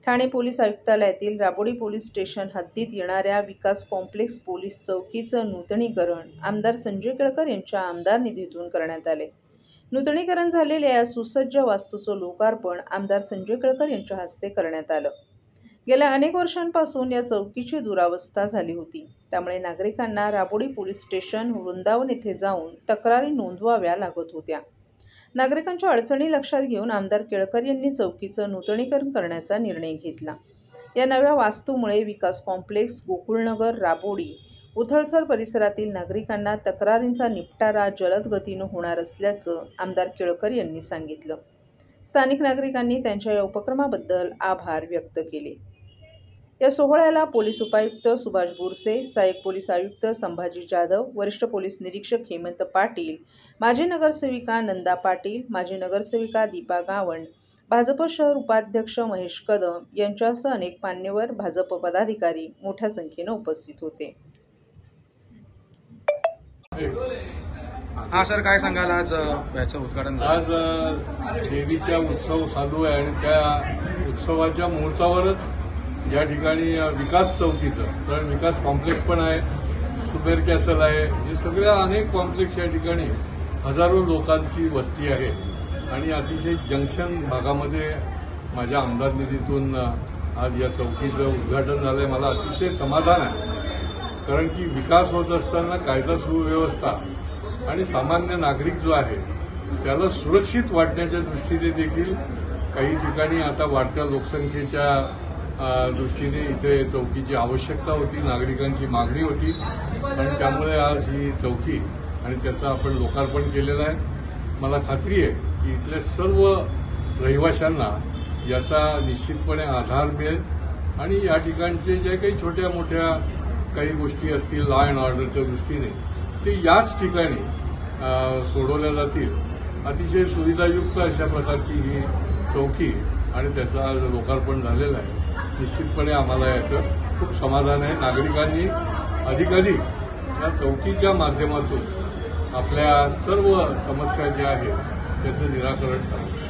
Thane police आयुक्तालयातील Rabodi police station हद्दीत येणाऱ्या विकास कॉम्प्लेक्स पोलीस चौकीचं नूतनीकरण आमदार संजय केळकर यांच्या आमदार निधीतून करण्यात आले। नूतनीकरण झालेल्या या सुसज्ज वास्तूचं लोकार्पण आमदार संजय केळकर यांच्या हस्ते करण्यात आलं। गेल्या अनेक वर्षांपासून या चौकीची दुरावस्था झाली होती, त्यामुळे नागरिकांना राबोडी पोलीस स्टेशन वृंदावन येथे जाऊन तक्रारी नोंदवाव्या लागत होत्या। नागरिकांच्या अडचणी लक्षात घेऊन आमदार केळकर यांनी चौकीचं नूतनीकरण करण्याचा निर्णय घेतला। या नव्या वास्तूमुळे विकास कॉम्प्लेक्स, गोकुळनगर, राबोडी, उथळसर परिसरातील नागरिकांना तक्रारींचा निपटारा जलद गतीनं होणार असल्याचं आमदार केळकर यांनी सांगितलं। स्थानिक नागरिकांनी त्यांच्या या उपक्रमाबद्दल आभार व्यक्त केले। या सोहळ्याला पोलीस उपायुक्त सुभाष बुरसे, सहाय्यक पोलीस आयुक्त संभाजी जाधव, वरिष्ठ पोलीस निरीक्षक हेमंत पाटील, माजी नगरसेविका नंदा पाटील, माजी नगरसेविका दीपा गावंड, भाजप शहर उपाध्यक्ष महेश कदम यांच्यासह अनेक मान्यवर भाजप पदाधिकारी मोठ्या संख्येने उपस्थित होते। हा सर, काय सांगाल आज याचं उद्घाटन? आज देवीचा उत्सव चालू आहे आणि त्या उत्सवाच्या मुहूर्तावरच या ठिकाणी विकास चौकीचं, कारण विकास कॉम्प्लेक्स पण आहे, सुबेर कॅसल आहे, हे सगळ्या अनेक कॉम्प्लेक्स या ठिकाणी हजारो लोकांची वस्ती आहे आणि अतिशय जंक्शन भागामध्ये माझ्या आमदार निधीतून आज या चौकीचं उद्घाटन झालंय। मला अतिशय समाधान आहे, कारण की विकास होत असताना कायदा सुव्यवस्था आणि सामान्य नागरिक जो आहे त्याला सुरक्षित वाटण्याच्या दृष्टीने देखील काही ठिकाणी आता वाढत्या लोकसंख्येच्या दृष्टीने इथे चौकीची आवश्यकता होती, नागरिकांची मागणी होती आणि त्यामुळे आज ही चौकी आणि त्याचं आपण लोकार्पण केलेलं आहे। मला खात्री आहे की इथल्या सर्व रहिवाशांना याचा निश्चितपणे आधार मिळेल आणि या ठिकाणचे जे काही छोट्या मोठ्या काही गोष्टी असतील लॉ अँड ऑर्डरच्या दृष्टीने ते याच ठिकाणी सोडवल्या जातील। अतिशय सुविधायुक्त अशा प्रकारची ही चौकी आणि त्याचं आज लोकार्पण झालेलं आहे। निश्चितपणे आम्हाला याचं खूप समाधान आहे। नागरिकांनी अधिकाधिक या चौकीच्या माध्यमातून आपल्या सर्व समस्या ज्या आहेत त्याचं निराकरण करावं।